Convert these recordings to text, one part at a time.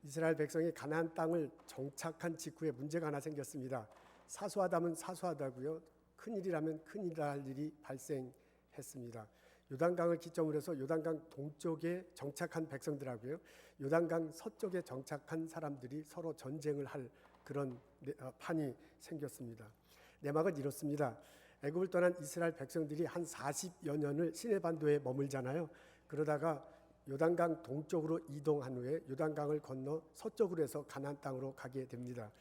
이스라엘 백성이 가나안 땅을 정착한 직후에 문제가 하나 생겼습니다. 사소하다면 사소하다고요. 큰일이라면 큰일할 일이 발생했습니다. 요단강을 기점으로 해서 요단강 동쪽에 정착한 백성들하고요, 요단강 서쪽에 정착한 사람들이 서로 전쟁을 할 그런 판이 생겼습니다. 내막은 이렇습니다. 애굽을 떠난 이스라엘 백성들이 한 40여 년을 시내반도에 머물잖아요. 그러다가 요단강 동쪽으로 이동한 후에 요단강을 건너 서쪽으로 해서 가나안 땅으로 가게 됩니다.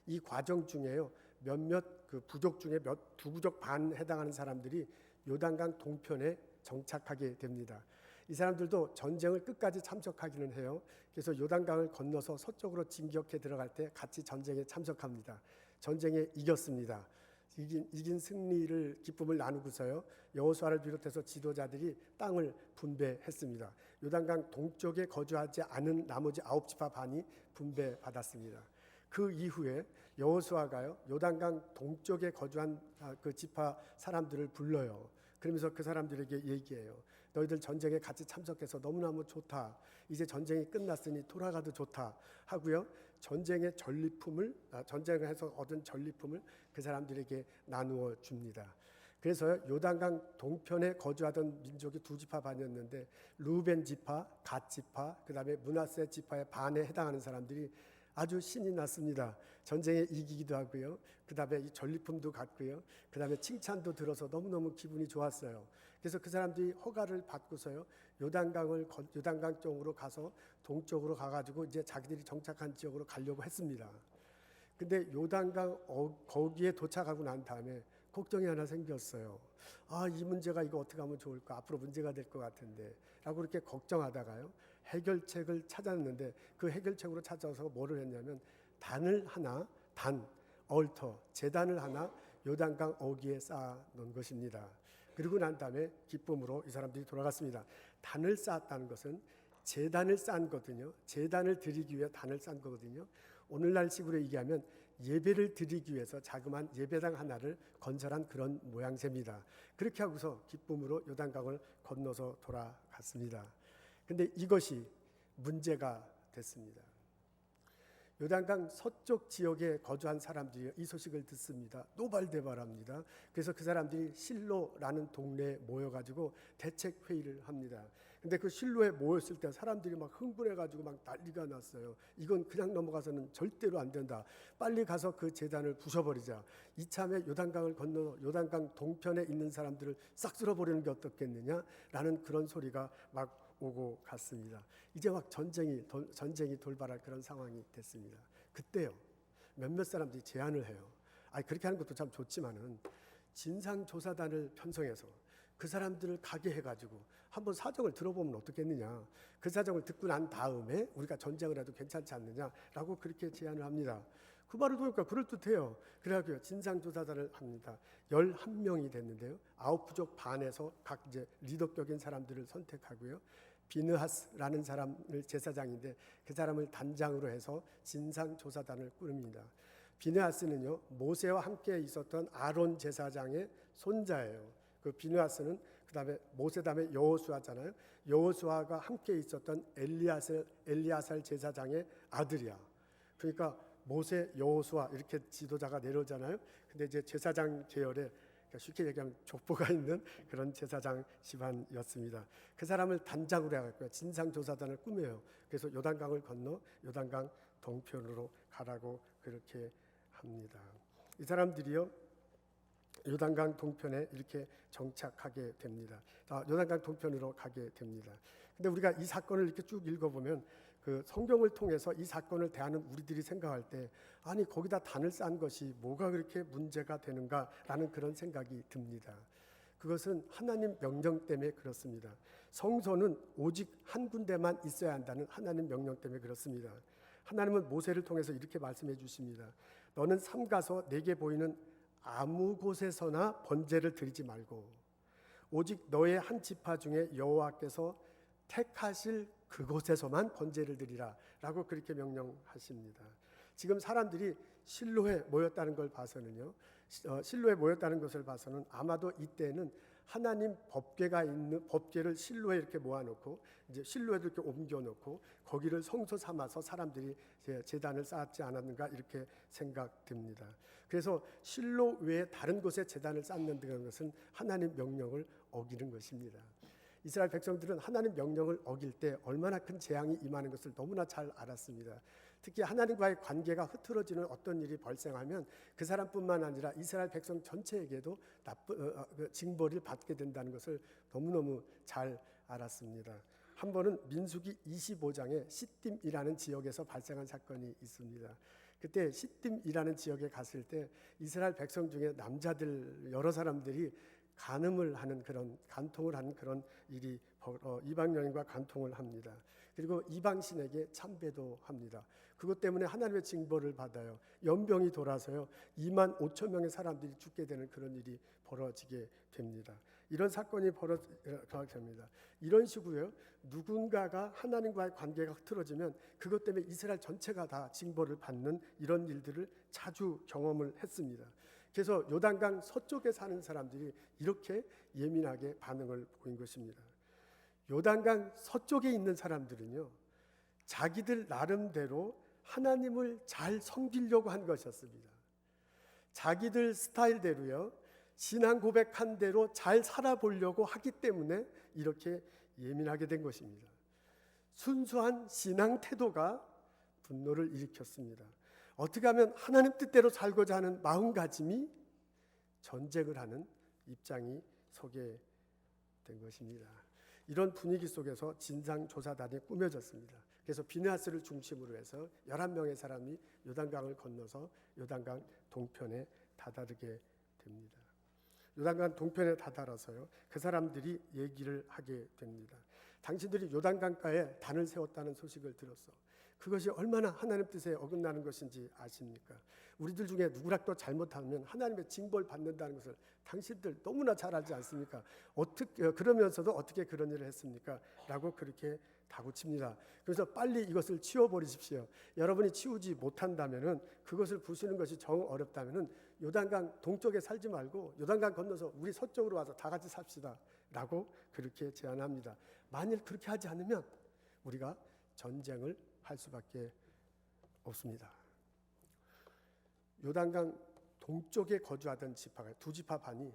이 과정 중에요, 몇몇 그 부족 중에 두 부족 반 해당하는 사람들이 요단강 동편에 정착하게 됩니다. 이 사람들도 전쟁을 끝까지 참석하기는 해요. 그래서 요단강을 건너서 서쪽으로 진격해 들어갈 때 같이 전쟁에 참석합니다. 전쟁에 이겼습니다. 이긴 승리를 기쁨을 나누고서요, 여호수아를 비롯해서 지도자들이 땅을 분배했습니다. 요단강 동쪽에 거주하지 않은 나머지 9지파 반이 분배받았습니다. 그 이후에 여호수아가요, 요단강 동쪽에 거주한 그 지파 사람들을 불러요. 그러면서 그 사람들에게 얘기해요. 너희들 전쟁에 같이 참석해서 너무너무 좋다. 이제 전쟁이 끝났으니 돌아가도 좋다 하고요, 전쟁의 전리품을, 전쟁에서 얻은 전리품을 그 사람들에게 나누어 줍니다. 그래서 요단강 동편에 거주하던 민족이 두 지파 반이었는데, 루벤 지파, 갓 지파, 그 다음에 므낫세 지파의 반에 해당하는 사람들이 아주 신이 났습니다. 전쟁에 이기기도 하고요, 그 다음에 이 전리품도 갖고요, 그 다음에 칭찬도 들어서 너무너무 기분이 좋았어요. 그래서 그 사람들이 허가를 받고서요, 요단강 쪽으로 가서 동쪽으로 가가지고 이제 자기들이 정착한 지역으로 가려고 했습니다. 근데 요단강 거기에 도착하고 난 다음에 걱정이 하나 생겼어요. 이 문제가 이거 어떻게 하면 좋을까? 앞으로 문제가 될 것 같은데 라고 그렇게 걱정하다가요, 해결책을 찾았는데, 그 해결책으로 찾아서 뭐를 했냐면 얼터, 제단을 하나 요단강 어귀에 쌓아 놓은 것입니다. 그리고 난 다음에 기쁨으로 이 사람들이 돌아갔습니다. 단을 쌓았다는 것은 제단을 쌓은 거거든요. 제단을 드리기 위해 단을 쌓은 거거든요. 오늘날 식으로 얘기하면 예배를 드리기 위해서 자그마한 예배당 하나를 건설한 그런 모양새입니다. 그렇게 하고서 기쁨으로 요단강을 건너서 돌아갔습니다. 근데 이것이 문제가 됐습니다. 요단강 서쪽 지역에 거주한 사람들이 이 소식을 듣습니다. 노발대발합니다. 그래서 그 사람들이 실로라는 동네에 모여가지고 대책 회의를 합니다. 근데 그 실로에 모였을 때 사람들이 막 흥분해가지고 막 난리가 났어요. 이건 그냥 넘어가서는 절대로 안 된다. 빨리 가서 그 제단을 부숴버리자. 이참에 요단강을 건너 요단강 동편에 있는 사람들을 싹 쓸어버리는 게 어떻겠느냐라는 그런 소리가 막 오고 갔습니다. 이제 막 전쟁이 돌발할 그런 상황이 됐습니다. 그때요, 몇몇 사람들이 제안을 해요. 그렇게 하는 것도 참 좋지만은 진상조사단을 편성해서 그 사람들을 가게 해가지고 한번 사정을 들어보면 어떻겠느냐. 그 사정을 듣고 난 다음에 우리가 전쟁을 해도 괜찮지 않느냐라고 그렇게 제안을 합니다. 그 말을 들으니까 그럴듯해요. 그래가지고 진상조사단을 합니다. 11명이 됐는데요, 9부족 반에서 각 이제 리더격인 사람들을 선택하고요, 비느하스라는 사람을 제사장인데 그 사람을 단장으로 해서 진상조사단을 꾸립니다. 비느하스는요, 모세와 함께 있었던 아론 제사장의 손자예요. 그 비느하스는 그 다음에 모세 다음에 여호수아잖아요. 여호수아가 함께 있었던 엘리야살 제사장의 아들이야. 그러니까 모세, 여호수아 이렇게 지도자가 내려오잖아요. 근데 이제 제사장 계열에, 쉽게 얘기하면 족보가 있는 그런 제사장 집안이었습니다. 그 사람을 단장으로 해갖고 진상조사단을 꾸며요. 그래서 요단강을 건너 요단강 동편으로 가라고 그렇게 합니다. 이 사람들이요, 요단강 동편에 이렇게 정착하게 됩니다. 요단강 동편으로 가게 됩니다. 근데 우리가 이 사건을 이렇게 쭉 읽어보면 그 성경을 통해서 이 사건을 대하는 우리들이 생각할 때, 아니 거기다 단을 쌓은 것이 뭐가 그렇게 문제가 되는가라는 그런 생각이 듭니다. 그것은 하나님 명령 때문에 그렇습니다. 성소는 오직 한 군데만 있어야 한다는 하나님 명령 때문에 그렇습니다. 하나님은 모세를 통해서 이렇게 말씀해 주십니다. 너는 삼가서 내게 보이는 아무 곳에서나 번제를 드리지 말고 오직 너의 한 지파 중에 여호와께서 택하실 그곳에서만 번제를 드리라 라고 그렇게 명령하십니다. 지금 사람들이 실로에 모였다는 걸 봐서는요, 실로에 모였다는 것을 봐서는 아마도 이때는 하나님 법궤가 있는 법궤를 실로에 이렇게 모아놓고 이제 실로에도 이렇게 옮겨놓고 거기를 성소 삼아서 사람들이 제단을 쌓았지 않았는가 이렇게 생각됩니다. 그래서 실로 외에 다른 곳에 제단을 쌓는 것은 하나님 명령을 어기는 것입니다. 이스라엘 백성들은 하나님 명령을 어길 때 얼마나 큰 재앙이 임하는 것을 너무나 잘 알았습니다. 특히 하나님과의 관계가 흐트러지는 어떤 일이 발생하면 그 사람뿐만 아니라 이스라엘 백성 전체에게도 징벌을 받게 된다는 것을 너무너무 잘 알았습니다. 한 번은 민수기 25장에 시딤이라는 지역에서 발생한 사건이 있습니다. 그때 시딤이라는 지역에 갔을 때 이스라엘 백성 중에 남자들 여러 사람들이 간통을 하는 그런 일이 이방 여인과 간통을 합니다. 그리고 이방 신에게 참배도 합니다. 그것 때문에 하나님의 징벌을 받아요. 연병이 돌아서요 2만 5천 명의 사람들이 죽게 되는 그런 일이 벌어지게 됩니다. 이런 사건이 벌어지게 됩니다. 이런 식으로요 누군가가 하나님과의 관계가 흐트러지면 그것 때문에 이스라엘 전체가 다 징벌을 받는 이런 일들을 자주 경험을 했습니다. 그래서 요단강 서쪽에 사는 사람들이 이렇게 예민하게 반응을 보인 것입니다. 요단강 서쪽에 있는 사람들은요 자기들 나름대로 하나님을 잘 섬기려고 한 것이었습니다. 자기들 스타일대로요 신앙 고백한 대로 잘 살아보려고 하기 때문에 이렇게 예민하게 된 것입니다. 순수한 신앙 태도가 분노를 일으켰습니다. 어떻게 하면 하나님 뜻대로 살고자 하는 마음가짐이 전쟁을 하는 입장이 서게 된 것입니다. 이런 분위기 속에서 진상조사단이 꾸며졌습니다. 그래서 비느하스를 중심으로 해서 11명의 사람이 요단강을 건너서 요단강 동편에 다다르게 됩니다. 요단강 동편에 다다라서요 그 사람들이 얘기를 하게 됩니다. 당신들이 요단강가에 단을 세웠다는 소식을 들었어. 그것이 얼마나 하나님 뜻에 어긋나는 것인지 아십니까? 우리들 중에 누구라도 잘못하면 하나님의 징벌 받는다는 것을 당신들 너무나 잘 알지 않습니까? 그러면서도 어떻게 그런 일을 했습니까? 라고 그렇게 다구칩니다. 그래서 빨리 이것을 치워버리십시오. 여러분이 치우지 못한다면은 그것을 부수는 것이 정 어렵다면은 요단강 동쪽에 살지 말고 요단강 건너서 우리 서쪽으로 와서 다 같이 삽시다. 라고 그렇게 제안합니다. 만일 그렇게 하지 않으면 우리가 전쟁을 할 수밖에 없습니다. 요단강 동쪽에 거주하던 지파가 두 지파 반이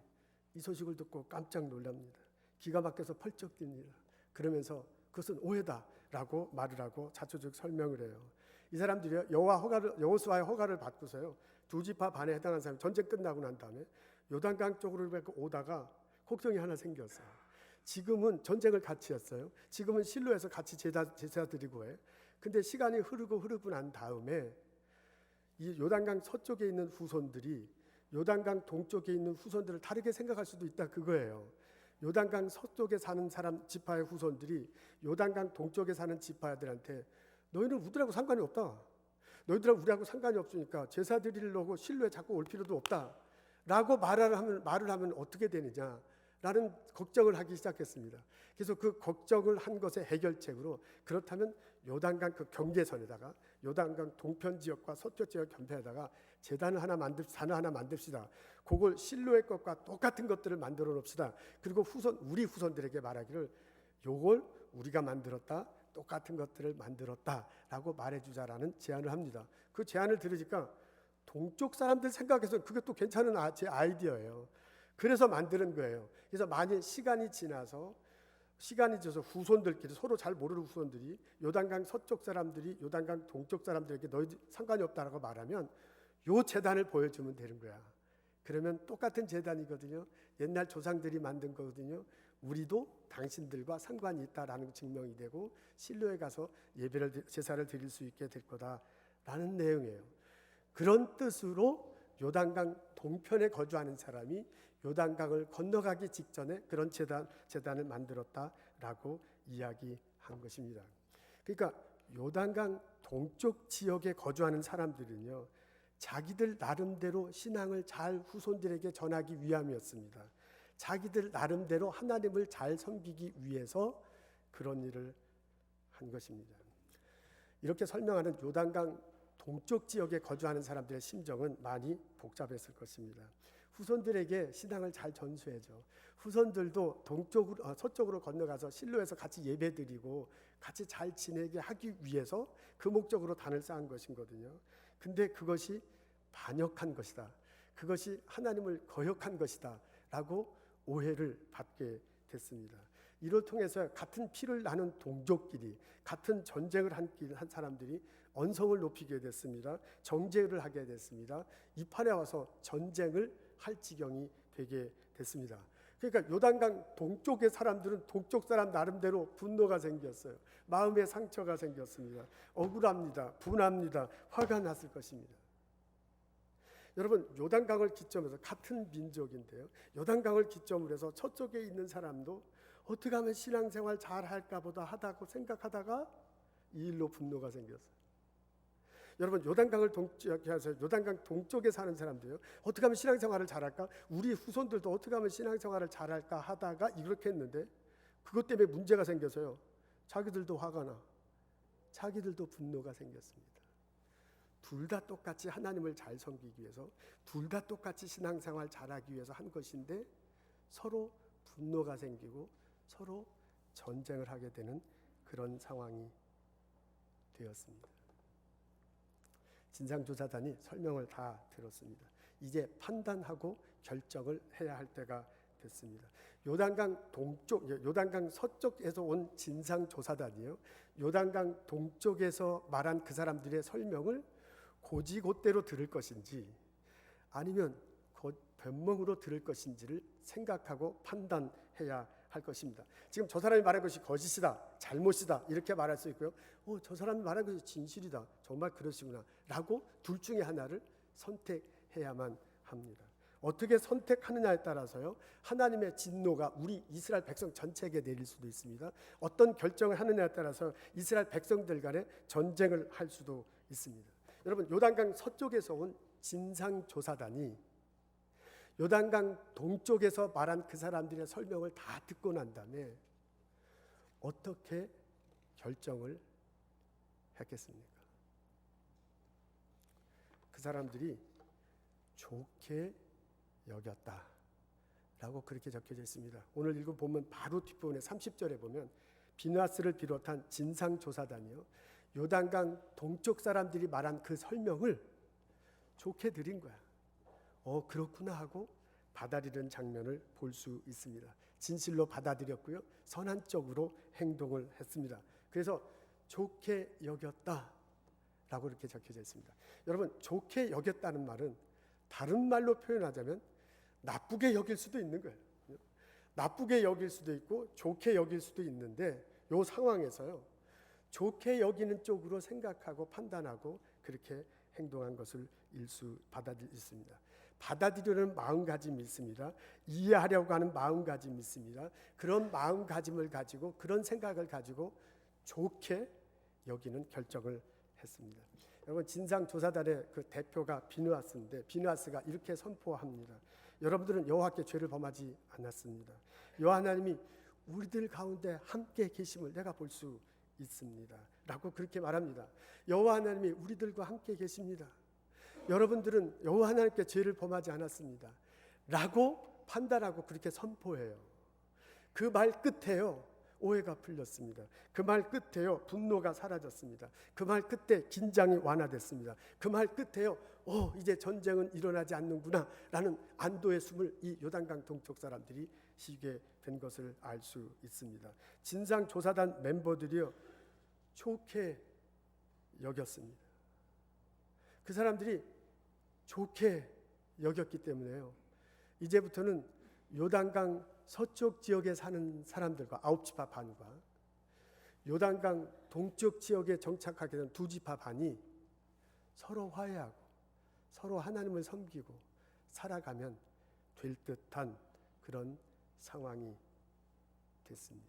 이 소식을 듣고 깜짝 놀랍니다. 기가 막혀서 펄쩍 뜁니다. 그러면서 그것은 오해다라고 말을 하고 자초적 설명을 해요. 이 사람들이 여호수아의 허가를 받고서요 두 지파 반에 해당하는 사람이 전쟁 끝나고 난 다음에 요단강 쪽으로 오다가 걱정이 하나 생겼어요. 지금은 전쟁을 같이 했어요. 지금은 실로에서 같이 제사 드리고 해. 근데 시간이 흐르고 난 다음에 이 요단강 서쪽에 있는 후손들이 요단강 동쪽에 있는 후손들을 다르게 생각할 수도 있다 그거예요. 요단강 서쪽에 사는 사람 지파의 후손들이 요단강 동쪽에 사는 지파들한테 너희는 우리하고 상관이 없다. 너희들하고 우리하고 상관이 없으니까 제사 드리려고 실로에 자꾸 올 필요도 없다. 라고 말을 하면 어떻게 되느냐 라는 걱정을 하기 시작했습니다. 그래서 그 걱정을 한 것의 해결책으로 그렇다면 요단강 그 경계선에다가 요단강 동편 지역과 서쪽 지역 경계에다가 제단을 하나 산을 하나 만듭시다. 그걸 실로의 것과 똑같은 것들을 만들어 놓읍시다. 그리고 우리 후손들에게 말하기를 요걸 우리가 만들었다. 똑같은 것들을 만들었다라고 말해주자라는 제안을 합니다. 그 제안을 들으니까 동쪽 사람들 생각해서 그게 또 괜찮은 제 아이디어예요. 그래서 만드는 거예요. 그래서 만일 시간이 지나서 후손들끼리 서로 잘 모르는 후손들이 요단강 서쪽 사람들이 요단강 동쪽 사람들에게 너희들 상관이 없다라고 말하면 요 제단을 보여주면 되는 거야. 그러면 똑같은 제단이거든요. 옛날 조상들이 만든 거거든요. 우리도 당신들과 상관이 있다라는 증명이 되고 실로에 가서 제사를 드릴 수 있게 될 거다라는 내용이에요. 그런 뜻으로 요단강 동편에 거주하는 사람이 요단강을 건너가기 직전에 그런 제단을 만들었다라고 이야기한 것입니다. 그러니까 요단강 동쪽 지역에 거주하는 사람들은요, 자기들 나름대로 신앙을 잘 후손들에게 전하기 위함이었습니다. 자기들 나름대로 하나님을 잘 섬기기 위해서 그런 일을 한 것입니다. 이렇게 설명하는 요단강 동쪽 지역에 거주하는 사람들의 심정은 많이 복잡했을 것입니다. 후손들에게 신앙을 잘 전수해줘. 후손들도 서쪽으로 건너가서 실로에서 같이 예배드리고 같이 잘 지내게 하기 위해서 그 목적으로 단을 쌓은 것이거든요. 근데 그것이 반역한 것이다. 그것이 하나님을 거역한 것이다 라고 오해를 받게 됐습니다. 이를 통해서 같은 피를 나눈 동족끼리 같은 전쟁을 한 사람들이 언성을 높이게 됐습니다. 정죄를 하게 됐습니다. 이 판에 와서 전쟁을 할 지경이 되게 됐습니다. 그러니까 요단강 동쪽의 사람들은 동쪽 사람 나름대로 분노가 생겼어요. 마음의 상처가 생겼습니다. 억울합니다. 분합니다. 화가 났을 것입니다. 여러분, 요단강을 기점으로 해서 같은 민족인데요. 요단강을 기점으로 해서 저쪽에 있는 사람도 어떻게 하면 신앙생활 잘 할까 보다 하다고 생각하다가 이 일로 분노가 생겼어요. 여러분, 요단강 동쪽에 사는 사람들요. 어떻게 하면 신앙생활을 잘할까? 우리 후손들도 어떻게 하면 신앙생활을 잘할까 하다가 이렇게 했는데 그것 때문에 문제가 생겨서요. 자기들도 화가 나. 자기들도 분노가 생겼습니다. 둘 다 똑같이 하나님을 잘 섬기기 위해서, 둘 다 똑같이 신앙생활 잘하기 위해서 한 것인데 서로 분노가 생기고 서로 전쟁을 하게 되는 그런 상황이 되었습니다. 진상조사단이 설명을 다 들었습니다. 이제 판단하고 결정을 해야 할 때가 됐습니다. 요단강 서쪽에서 온 진상조사단이요. 요단강 동쪽에서 말한 그 사람들의 설명을 고지곧대로 들을 것인지 아니면 변명으로 들을 것인지를 생각하고 판단해야 할 것입니다. 지금 저 사람이 말한 것이 거짓이다, 잘못이다 이렇게 말할 수 있고요. 저 사람이 말한 것이 진실이다, 정말 그러시구나 라고 둘 중에 하나를 선택해야만 합니다. 어떻게 선택하느냐에 따라서요, 하나님의 진노가 우리 이스라엘 백성 전체에게 내릴 수도 있습니다. 어떤 결정을 하느냐에 따라서 이스라엘 백성들 간에 전쟁을 할 수도 있습니다. 여러분, 요단강 서쪽에서 온 진상조사단이 요단강 동쪽에서 말한 그 사람들의 설명을 다 듣고 난 다음에 어떻게 결정을 했겠습니까? 그 사람들이 좋게 여겼다라고 그렇게 적혀져 있습니다. 오늘 읽은 본문 바로 뒷부분에 30절에 보면 비누아스를 비롯한 진상조사단이요, 요단강 동쪽 사람들이 말한 그 설명을 좋게 들인 거야. 그렇구나 하고 받아들이는 장면을 볼 수 있습니다. 진실로 받아들였고요, 선한 쪽으로 행동을 했습니다. 그래서 좋게 여겼다라고 이렇게 적혀져 있습니다. 여러분, 좋게 여겼다는 말은 다른 말로 표현하자면 나쁘게 여길 수도 있는 거예요. 나쁘게 여길 수도 있고 좋게 여길 수도 있는데 이 상황에서요, 좋게 여기는 쪽으로 생각하고 판단하고 그렇게 행동한 것을 받아들였습니다. 받아들이려는 마음가짐이 있습니다. 이해하려고 하는 마음가짐이 있습니다. 그런 마음가짐을 가지고, 그런 생각을 가지고 좋게 여기는 결정을 했습니다. 여러분, 진상조사단의 그 대표가 비누아스인데 비누아스가 이렇게 선포합니다. 여러분들은 여호와께 죄를 범하지 않았습니다. 여호와 하나님이 우리들 가운데 함께 계심을 내가 볼 수 있습니다 라고 그렇게 말합니다. 여호와 하나님이 우리들과 함께 계십니다. 여러분들은 여호와 하나님께 죄를 범하지 않았습니다 라고 판단하고 그렇게 선포해요. 그 말 끝에요, 오해가 풀렸습니다. 그 말 끝에요, 분노가 사라졌습니다. 그 말 끝에 긴장이 완화됐습니다. 그 말 끝에요, 이제 전쟁은 일어나지 않는구나 라는 안도의 숨을 이 요단강 동쪽 사람들이 쉬게 된 것을 알 수 있습니다. 진상조사단 멤버들이요, 좋게 여겼습니다. 그 사람들이 좋게 여겼기 때문에요, 이제부터는 요단강 서쪽 지역에 사는 사람들과 9지파 반과 요단강 동쪽 지역에 정착하게 된 2지파 반이 서로 화해하고 서로 하나님을 섬기고 살아가면 될 듯한 그런 상황이 됐습니다.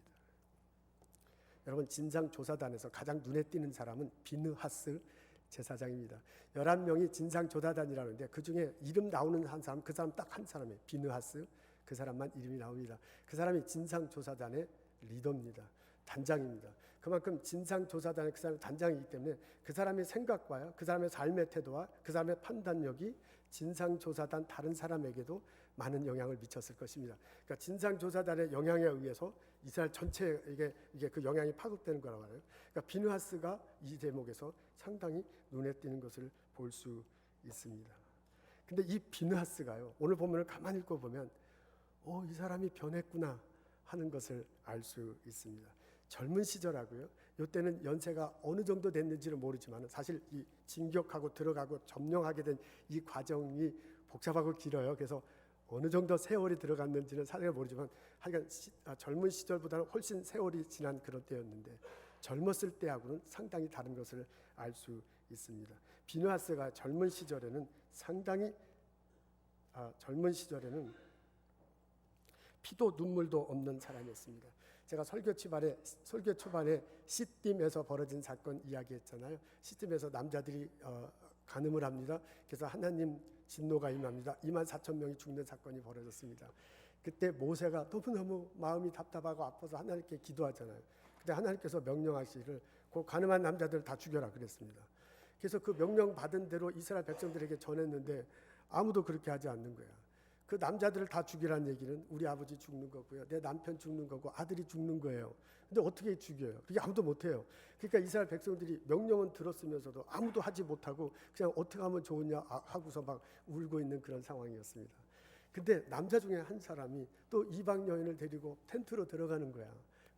여러분, 진상조사단에서 가장 눈에 띄는 사람은 비느하스 제사장입니다. 11명이 진상조사단이라는데 그 중에 이름 나오는 한 사람, 그 사람 딱 한 사람이에요. 비느하스, 그 사람만 이름이 나옵니다. 그 사람이 진상조사단의 리더입니다. 단장입니다. 그만큼 진상조사단의 그 사람이 단장이기 때문에 그 사람의 생각과요, 그 사람의 삶의 태도와 그 사람의 판단력이 진상조사단 다른 사람에게도 많은 영향을 미쳤을 것입니다. 그러니까 진상조사단의 영향에 의해서 이스라엘 전체에게 이게 그 영향이 파급되는 거라고 하나요. 그러니까 비느하스가 이 대목에서 상당히 눈에 띄는 것을 볼 수 있습니다. 근데 이 비느하스가요, 오늘 본문을 가만히 읽어보면 이 사람이 변했구나 하는 것을 알 수 있습니다. 젊은 시절하고요, 이때는 연세가 어느 정도 됐는지는 모르지만 사실 이 진격하고 들어가고 점령하게 된 이 과정이 복잡하고 길어요. 그래서 어느 정도 세월이 들어갔는지는 사실 모르지만 하여간 젊은 시절보다는 훨씬 세월이 지난 그런 때였는데 젊었을 때하고는 상당히 다른 것을 알 수 있습니다. 비느하스가 젊은 시절에는 피도 눈물도 없는 사람이었습니다. 제가 설교 초반에 시딤에서 벌어진 사건 이야기했잖아요. 시딤에서 남자들이 간음을 합니다. 그래서 하나님 진노가 임합니다. 24,000명이 죽는 사건이 벌어졌습니다. 그때 모세가 너무너무 마음이 답답하고 아파서 하나님께 기도하잖아요. 근데 하나님께서 명령하시기를 그 간음한 남자들 다 죽여라 그랬습니다. 그래서 그 명령 받은 대로 이스라엘 백성들에게 전했는데 아무도 그렇게 하지 않는 거야. 그 남자들을 다 죽이라는 얘기는 우리 아버지 죽는 거고요, 내 남편 죽는 거고 아들이 죽는 거예요. 근데 어떻게 죽여요? 그게 아무도 못해요. 그러니까 이스라엘 백성들이 명령은 들었으면서도 아무도 하지 못하고 그냥 어떻게 하면 좋으냐 하고서 막 울고 있는 그런 상황이었습니다. 근데 남자 중에 한 사람이 또 이방 여인을 데리고 텐트로 들어가는 거야.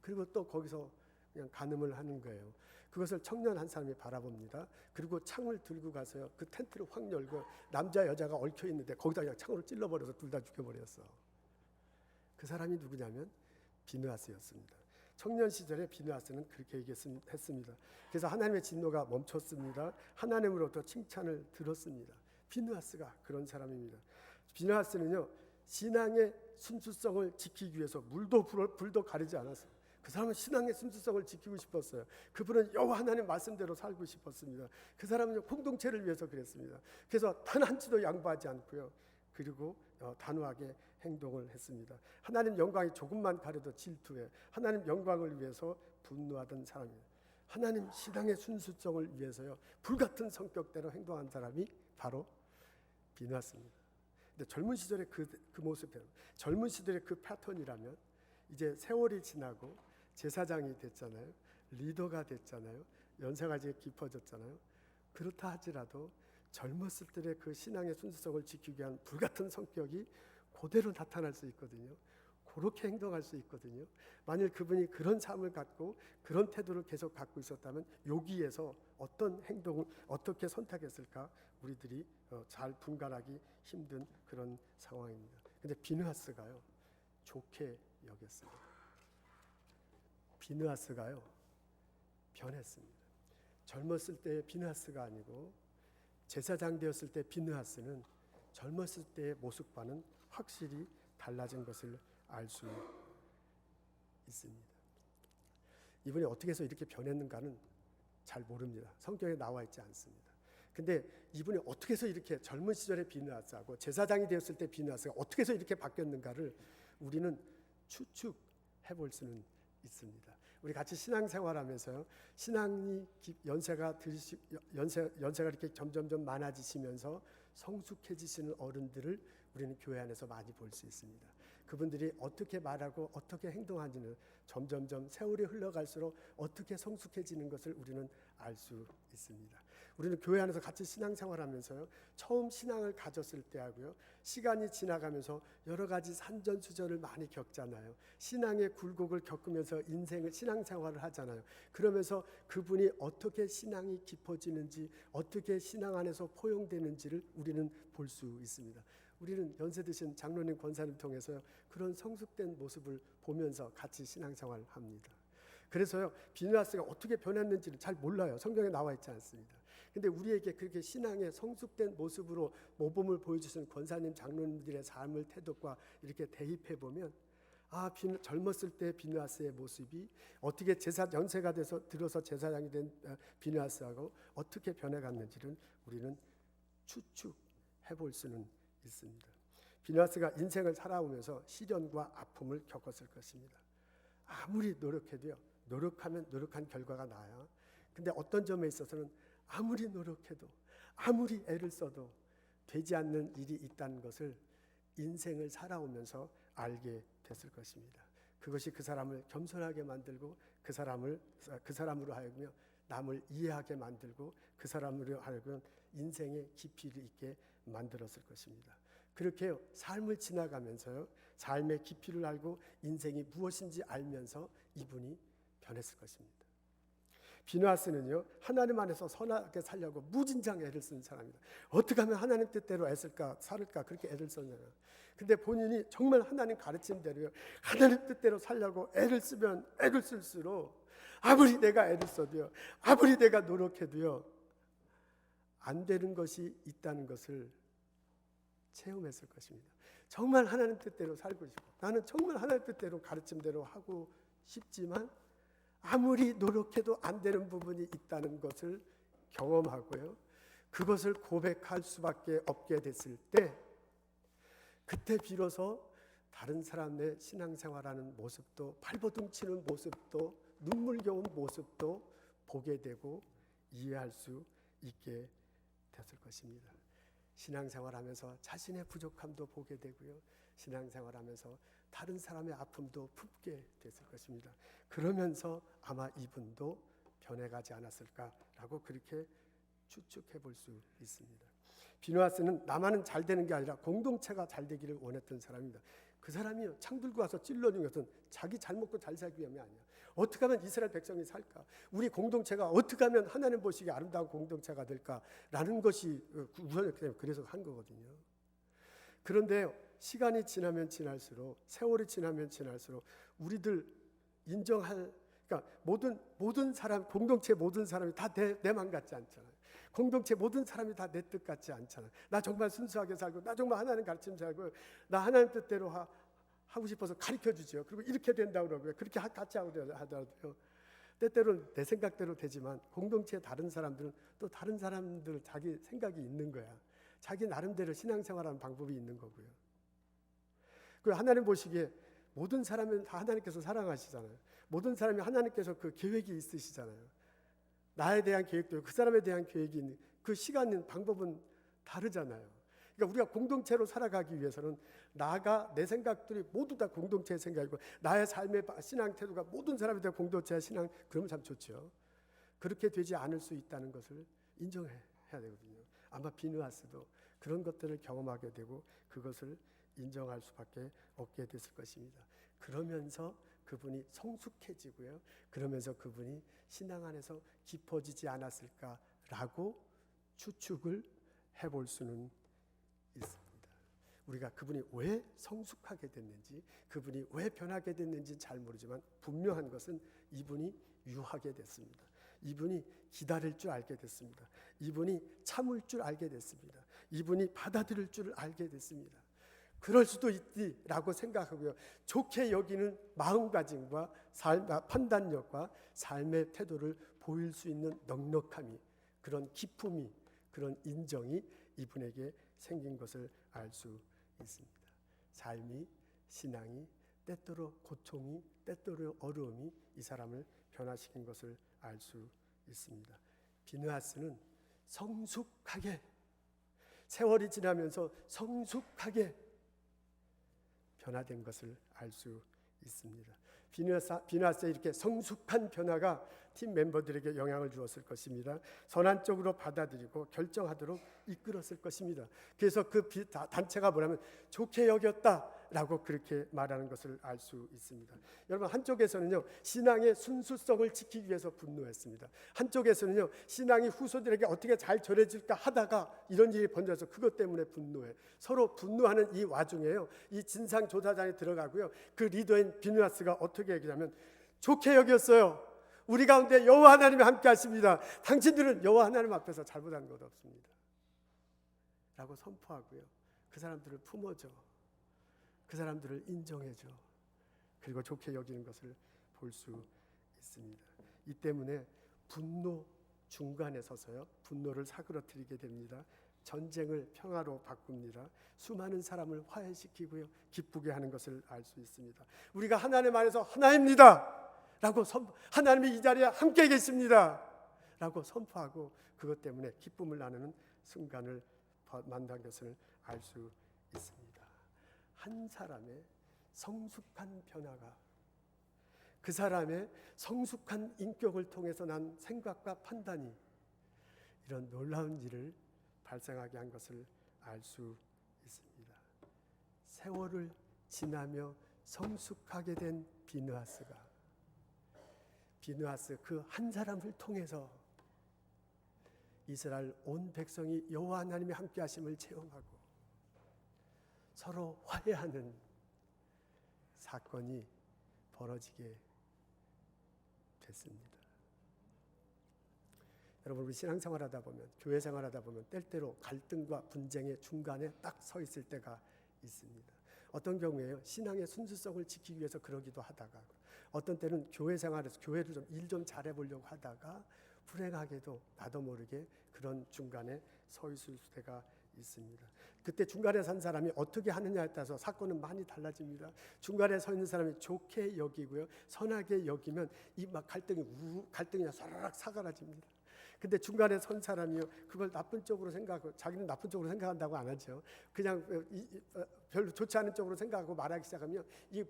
그리고 또 거기서 그냥 간음을 하는 거예요. 그것을 청년 한 사람이 바라봅니다. 그리고 창을 들고 가서요, 그 텐트를 확 열고 남자 여자가 얽혀 있는데 거기다 그냥 창으로 찔러버려서 둘 다 죽여버렸어. 그 사람이 누구냐면 비느하스였습니다. 청년 시절에 비느하스는 그렇게 얘기했습니다. 그래서 하나님의 진노가 멈췄습니다. 하나님으로부터 칭찬을 들었습니다. 비느하스가 그런 사람입니다. 비느하스는요, 신앙의 순수성을 지키기 위해서 불도 가리지 않았어요. 그 사람은 신앙의 순수성을 지키고 싶었어요. 그분은 여호와 하나님 말씀대로 살고 싶었습니다. 그 사람은 공동체를 위해서 그랬습니다. 그래서 단 한치도 양보하지 않고요, 그리고 단호하게 행동을 했습니다. 하나님 영광이 조금만 가려도 질투해 하나님 영광을 위해서 분노하던 사람이에요. 하나님 신앙의 순수성을 위해서요, 불같은 성격대로 행동한 사람이 바로 비느하스입니다. 근데 젊은 시절의 그 모습대로, 젊은 시절의 그 패턴이라면 이제 세월이 지나고 제사장이 됐잖아요. 리더가 됐잖아요. 연세가 이제 깊어졌잖아요. 그렇다 하지라도 젊었을 때의 그 신앙의 순수성을 지키기 위한 불같은 성격이 그대로 나타날 수 있거든요. 그렇게 행동할 수 있거든요. 만일 그분이 그런 삶을 갖고 그런 태도를 계속 갖고 있었다면 여기에서 어떤 행동을 어떻게 선택했을까 우리들이 잘 분간하기 힘든 그런 상황입니다. 근데 비느하스가요, 좋게 여겼습니다. 비느하스가요, 변했습니다. 젊었을 때의 비느하스가 아니고 제사장 되었을 때 비느하스는 젊었을 때의 모습과는 확실히 달라진 것을 알 수 있습니다. 이분이 어떻게 해서 이렇게 변했는가는 잘 모릅니다. 성경에 나와 있지 않습니다. 근데 이분이 어떻게 해서 이렇게 젊은 시절의 비느하스하고 제사장이 되었을 때 비느하스가 어떻게 해서 이렇게 바뀌었는가를 우리는 추측해 볼 수는 있습니다. 우리 같이 신앙생활하면서요, 신앙이 연세가 이렇게 점점점 많아지시면서 성숙해지시는 어른들을 우리는 교회 안에서 많이 볼 수 있습니다. 그분들이 어떻게 말하고 어떻게 행동하는지는 점점점 세월이 흘러갈수록 어떻게 성숙해지는 것을 우리는 알 수 있습니다. 우리는 교회 안에서 같이 신앙생활하면서요, 처음 신앙을 가졌을 때하고요, 시간이 지나가면서 여러 가지 산전수전을 많이 겪잖아요. 신앙의 굴곡을 겪으면서 신앙생활을 하잖아요. 그러면서 그분이 어떻게 신앙이 깊어지는지, 어떻게 신앙 안에서 포용되는지를 우리는 볼 수 있습니다. 우리는 연세 드신 장로님, 권사님 통해서 그런 성숙된 모습을 보면서 같이 신앙생활을 합니다. 그래서요, 비느하스가 어떻게 변했는지를 잘 몰라요. 성경에 나와 있지 않습니다. 근데 우리에게 그렇게 신앙의 성숙된 모습으로 모범을 보여주신 권사님, 장로님들의 삶을 태도과 이렇게 대입해 보면, 젊었을 때 비느하스의 모습이 어떻게 연세가 들어서 제사장이 된 비느하스하고 어떻게 변해갔는지를 우리는 추측해 볼 수는 있습니다. 비느하스가 인생을 살아오면서 시련과 아픔을 겪었을 것입니다. 아무리 노력해도요, 노력하면 노력한 결과가 나야. 근데 어떤 점에 있어서는 아무리 노력해도 아무리 애를 써도 되지 않는 일이 있다는 것을 인생을 살아오면서 알게 됐을 것입니다. 그것이 그 사람을 겸손하게 만들고 그 사람으로 하여금 남을 이해하게 만들고 그 사람으로 하여금 인생의 깊이를 있게 만들었을 것입니다. 그렇게 삶을 지나가면서요, 삶의 깊이를 알고 인생이 무엇인지 알면서 이분이 변했을 것입니다. 비누아스는요, 하나님 안에서 선하게 살려고 무진장 애를 쓴 사람입니다. 어떻게 하면 하나님 뜻대로 애쓸까 살을까 그렇게 애를 썼잖아요. 근데 본인이 정말 하나님 가르침대로요, 하나님 뜻대로 살려고 애를 쓰면 애를 쓸수록 아무리 내가 애를 써도요, 아무리 내가 노력해도요, 안 되는 것이 있다는 것을 체험했을 것입니다. 정말 하나님 뜻대로 살고 싶고 나는 정말 하나님 뜻대로 가르침대로 하고 싶지만 아무리 노력해도 안 되는 부분이 있다는 것을 경험하고요, 그것을 고백할 수밖에 없게 됐을 때, 그때 비로소 다른 사람의 신앙생활하는 모습도, 발버둥 치는 모습도, 눈물겨운 모습도 보게 되고 이해할 수 있게 됐을 것입니다. 신앙생활하면서 자신의 부족함도 보게 되고요, 신앙생활하면서 다른 사람의 아픔도 품게 됐을 것입니다. 그러면서 아마 이분도 변해가지 않았을까라고 그렇게 추측해 볼 수 있습니다. 비누아스는 나만은 잘 되는 게 아니라 공동체가 잘 되기를 원했던 사람입니다. 그 사람이 창 들고 와서 찔러준 것은 자기 잘 먹고 잘 살기 위함이 아니야. 어떻게 하면 이스라엘 백성이 살까? 우리 공동체가 어떻게 하면 하나님 보시기에 아름다운 공동체가 될까라는 것이 우선이었기, 그래서 한 거거든요. 그런데 시간이 지나면 지날수록, 세월이 지나면 지날수록 우리들 인정할, 그러니까 모든 사람, 공동체 모든 사람이 다 내 맘 같지 않잖아요. 공동체 모든 사람이 다 내 뜻 같지 않잖아요. 나 정말 순수하게 살고, 나 정말 하나님 가르침 살고, 나 하나님 뜻대로 하고 싶어서 가르쳐 주죠. 그리고 이렇게 된다고 그러고요. 그렇게 같이 하더라도요, 때때로는 내 생각대로 되지만 공동체의 다른 사람들은 또 다른 사람들 자기 생각이 있는 거야. 자기 나름대로 신앙생활하는 방법이 있는 거고요. 그 하나님 보시기에 모든 사람은 다 하나님께서 사랑하시잖아요. 모든 사람이 하나님께서 그 계획이 있으시잖아요. 나에 대한 계획도 그 사람에 대한 계획이 있는, 그 시간은 방법은 다르잖아요. 그러니까 우리가 공동체로 살아가기 위해서는 나가 내 생각들이 모두 다 공동체의 생각이고 나의 삶의 신앙 태도가 모든 사람에 대한 공동체의 신앙, 그러면 참 좋죠. 그렇게 되지 않을 수 있다는 것을 인정해야 되거든요. 아마 비누아스도 그런 것들을 경험하게 되고 그것을 인정할 수밖에 없게 됐을 것입니다. 그러면서 그분이 성숙해지고요, 그러면서 그분이 신앙 안에서 깊어지지 않았을까라고 추측을 해볼 수는 있습니다. 우리가 그분이 왜 성숙하게 됐는지, 그분이 왜 변하게 됐는지 잘 모르지만 분명한 것은 이분이 유하게 됐습니다. 이분이 기다릴 줄 알게 됐습니다. 이분이 참을 줄 알게 됐습니다. 이분이 받아들일 줄 알게 됐습니다. 그럴 수도 있지라고 생각하고요, 좋게 여기는 마음가짐과 판단력과 삶의 태도를 보일 수 있는 넉넉함이, 그런 기쁨이, 그런 인정이 이분에게 생긴 것을 알 수 있습니다. 삶이, 신앙이, 때때로 고통이, 때때로 어려움이 이 사람을 변화시킨 것을 알 수 있습니다. 비느하스는 성숙하게, 세월이 지나면서 성숙하게 변화된 것을 알 수 있습니다. 비느하스의 이렇게 성숙한 변화가 팀 멤버들에게 영향을 주었을 것입니다. 선한 쪽으로 받아들이고 결정하도록 이끌었을 것입니다. 그래서 그 단체가 뭐냐면 좋게 여겼다라고 그렇게 말하는 것을 알 수 있습니다. 여러분, 한쪽에서는요, 신앙의 순수성을 지키기 위해서 분노했습니다. 한쪽에서는요, 신앙이 후손들에게 어떻게 잘 전해질까 하다가 이런 일이 번져서 그것 때문에 분노해. 서로 분노하는 이 와중에요, 이 진상조사장에 들어가고요, 그 리더인 비느하스가 어떻게 얘기하냐면 좋게 여겼어요. 우리 가운데 여호와 하나님이 함께 하십니다. 당신들은 여호와 하나님 앞에서 잘못한 것 없습니다 라고 선포하고요, 그 사람들을 품어줘, 그 사람들을 인정해줘, 그리고 좋게 여기는 것을 볼 수 있습니다. 이 때문에 분노 중간에 서서요, 분노를 사그러뜨리게 됩니다. 전쟁을 평화로 바꿉니다. 수많은 사람을 화해시키고요, 기쁘게 하는 것을 알 수 있습니다. 우리가 하나님 안에서 하나입니다 라고 하나님이 이 자리에 함께 계십니다 라고 선포하고 그것 때문에 기쁨을 나누는 순간을 만난 것을 알 수 있습니다. 한 사람의 성숙한 변화가 그 사람의 성숙한 인격을 통해서 난 생각과 판단이 이런 놀라운 일을 발생하게 한 것을 알 수 있습니다. 세월을 지나며 성숙하게 된 비느하스 그 한 사람을 통해서 이스라엘 온 백성이 여호와 하나님의 함께 하심을 체험하고 서로 화해하는 사건이 벌어지게 됐습니다. 여러분, 우리 신앙생활하다 보면, 교회 생활하다 보면 때때로 갈등과 분쟁의 중간에 딱 서 있을 때가 있습니다. 어떤 경우에요, 신앙의 순수성을 지키기 위해서 그러기도 하다가, 어떤 때는 교회 생활에서 교회를 일 좀 잘해보려고 하다가 불행하게도 나도 모르게 그런 중간에 서 있을 때가 있습니다. 그때 중간에 선 사람이 어떻게 하느냐에 따라서 사건은 많이 달라집니다. 중간에 서 있는 사람이 좋게 여기고요, 선하게 여기면 이 막 갈등이 사라락 사그라집니다. 근데 중간에 선 사람이요, 그걸 나쁜 쪽으로 생각하고, 자기는 나쁜 쪽으로 생각한다고 안 하죠. 그냥 별로 좋지 않은 쪽으로 생각하고 말하기 시작하면 이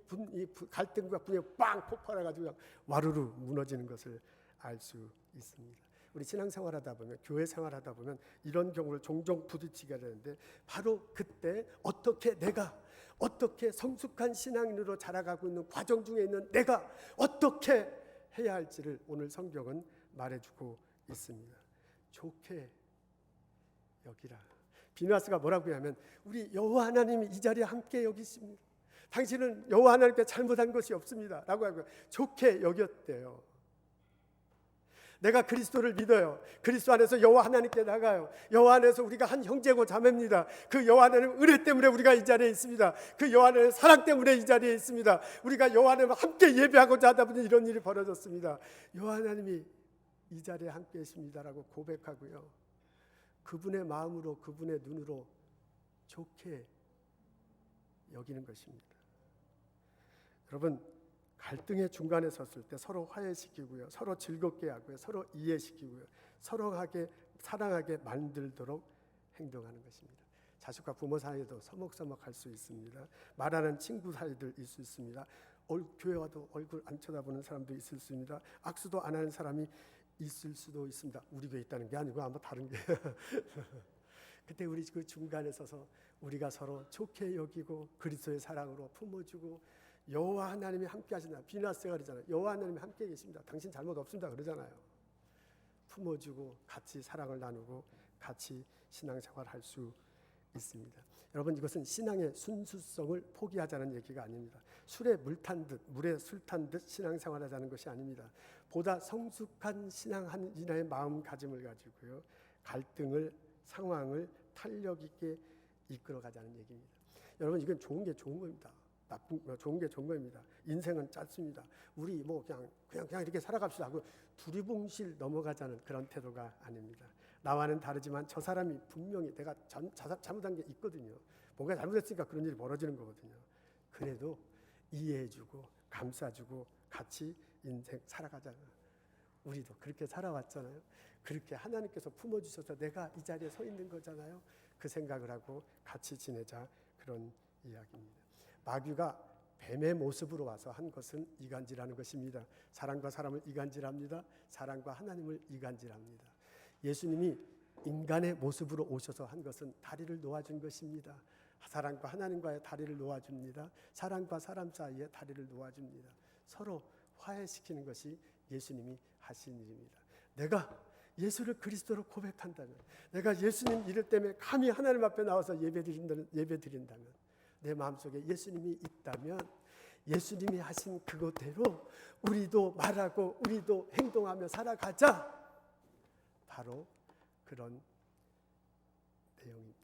갈등과 분열이 빵 폭발해가지고 그냥 와르르 무너지는 것을 알 수 있습니다. 우리 신앙생활하다 보면, 교회 생활하다 보면 이런 경우를 종종 부딪히게 되는데, 바로 그때 어떻게 성숙한 신앙인으로 자라가고 있는 과정 중에 있는 내가 어떻게 해야 할지를 오늘 성경은 말해주고 있습니다. 좋게 여기라. 비느하스가 뭐라고 하면, 우리 여호와 하나님이 이 자리에 함께 여기십니다. 당신은 여호와 하나님께 잘못한 것이 없습니다 라고 하고 좋게 여겼대요. 내가 그리스도를 믿어요. 그리스도 안에서 여호와 하나님께 나가요. 여호와 안에서 우리가 한 형제고 자매입니다. 그 여호와 하나님 은혜 때문에 우리가 이 자리에 있습니다. 그 여호와 하나님 사랑 때문에 이 자리에 있습니다. 우리가 여호와 하나님과 함께 예배하고자 하다 보니 이런 일이 벌어졌습니다. 여호와 하나님이 이 자리에 함께 계십니다라고 고백하고요, 그분의 마음으로, 그분의 눈으로 좋게 여기는 것입니다. 여러분, 갈등의 중간에 섰을 때 서로 화해시키고요, 서로 즐겁게 하고요, 서로 이해시키고요, 서로 사랑하게 만들도록 행동하는 것입니다. 자식과 부모 사이에도 서먹서먹할 수 있습니다. 말하는 친구 사이들 있을 수 있습니다. 교회 와도 얼굴 안 쳐다보는 사람도 있을 수 있습니다. 악수도 안 하는 사람이 있을 수도 있습니다. 우리 교회 있다는 게 아니고 아마 다른 게. 그때 우리 그 중간에 서서 우리가 서로 좋게 여기고 그리스도의 사랑으로 품어주고, 여호와 하나님이 함께 하신다. 비느하스가 그러잖아요. 여호와 하나님이 함께 계십니다. 당신 잘못 없습니다 그러잖아요. 품어주고 같이 사랑을 나누고 같이 신앙생활할 수 있습니다. 여러분, 이것은 신앙의 순수성을 포기하자는 얘기가 아닙니다. 술에 물 탄 듯, 물에 술 탄 듯 신앙생활하자는 것이 아닙니다. 보다 성숙한 신앙인의 마음가짐을 가지고요, 갈등을, 상황을 탄력 있게 이끌어가자는 얘기입니다. 여러분, 이건 좋은 게 좋은 겁니다. 좋은 게 좋은 겁니다. 인생은 짧습니다. 우리 그냥 이렇게 살아갑시다 하고 두리뭉실 넘어가자는 그런 태도가 아닙니다. 나와는 다르지만 저 사람이 분명히 내가 잘못한 게 있거든요. 뭔가 잘못했으니까 그런 일이 벌어지는 거거든요. 그래도 이해해주고 감싸주고 같이 인생 살아가잖아요. 우리도 그렇게 살아왔잖아요. 그렇게 하나님께서 품어주셔서 내가 이 자리에 서 있는 거잖아요. 그 생각을 하고 같이 지내자, 그런 이야기입니다. 마귀가 뱀의 모습으로 와서 한 것은 이간질하는 것입니다. 사람과 사람을 이간질합니다. 사람과 하나님을 이간질합니다. 예수님이 인간의 모습으로 오셔서 한 것은 다리를 놓아준 것입니다. 사람과 하나님과의 다리를 놓아줍니다. 사람과 사람 사이에 다리를 놓아줍니다. 서로 화해시키는 것이 예수님이 하신 일입니다. 내가 예수를 그리스도로 고백한다면, 내가 예수님 이름 때문에 감히 하나님 앞에 나와서 예배드린다면, 내 마음속에 예수님이 있다면 예수님이 하신 그것대로 우리도 말하고 우리도 행동하며 살아가자. 바로 그런 내용입니다.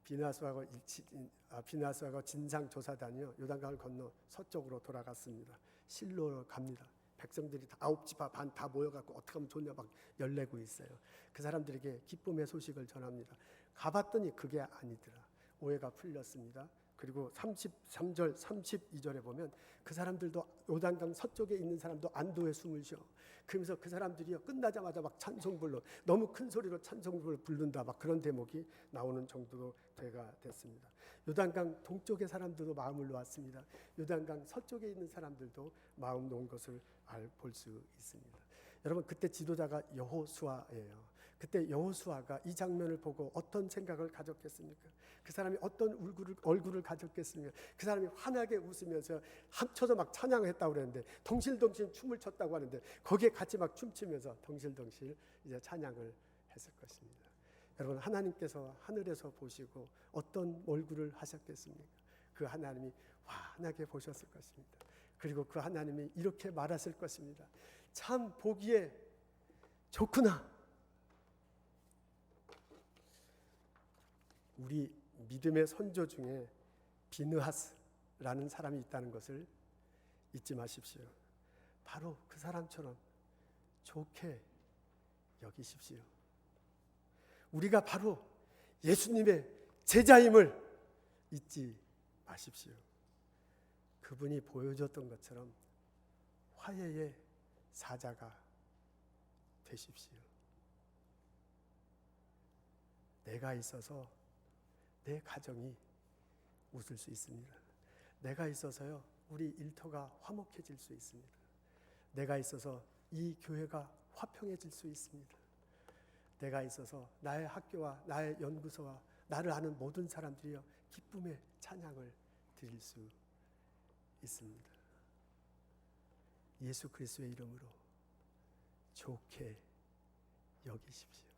비느하스하고 진상조사단이요, 요단강을 건너 서쪽으로 돌아갔습니다. 실로로 갑니다. 백성들이 다 9집 반 다 모여갖고 어떻게 하면 좋냐 막 열내고 있어요. 그 사람들에게 기쁨의 소식을 전합니다. 가봤더니 그게 아니더라. 오해가 풀렸습니다. 그리고 33절 32절에 보면 그 사람들도 요단강 서쪽에 있는 사람도 안도의 숨을 쉬어. 그러면서 그 사람들이요 끝나자마자 막 찬송불로 너무 큰 소리로 찬송불을 부른다 막 그런 대목이 나오는 정도로 돼가 됐습니다. 요단강 동쪽의 사람들도 마음을 놓았습니다. 요단강 서쪽에 있는 사람들도 마음 놓은 것을 볼 수 있습니다. 여러분 그때 지도자가 여호수아예요. 그때 여호수아가 이 장면을 보고 어떤 생각을 가졌겠습니까? 그 사람이 어떤 얼굴을 가졌겠습니까? 그 사람이 환하게 웃으면서 합쳐서 막 찬양했다고 그랬는데 덩실덩실 춤을 췄다고 하는데 거기에 같이 막 춤추면서 덩실덩실 이제 찬양을 했을 것입니다. 여러분 하나님께서 하늘에서 보시고 어떤 얼굴을 하셨겠습니까? 그 하나님이 환하게 보셨을 것입니다. 그리고 그 하나님이 이렇게 말하실 것입니다. 참 보기에 좋구나. 우리 믿음의 선조 중에 비느하스라는 사람이 있다는 것을 잊지 마십시오. 바로 그 사람처럼 좋게 여기십시오. 우리가 바로 예수님의 제자임을 잊지 마십시오. 그분이 보여줬던 것처럼 화해의 사자가 되십시오. 내가 있어서 내 가정이 웃을 수 있습니다. 내가 있어서요 우리 일터가 화목해질 수 있습니다. 내가 있어서 이 교회가 화평해질 수 있습니다. 내가 있어서 나의 학교와 나의 연구소와 나를 아는 모든 사람들이요 기쁨의 찬양을 드릴 수 있습니다. 예수 그리스도의 이름으로 좋게 여기십시오.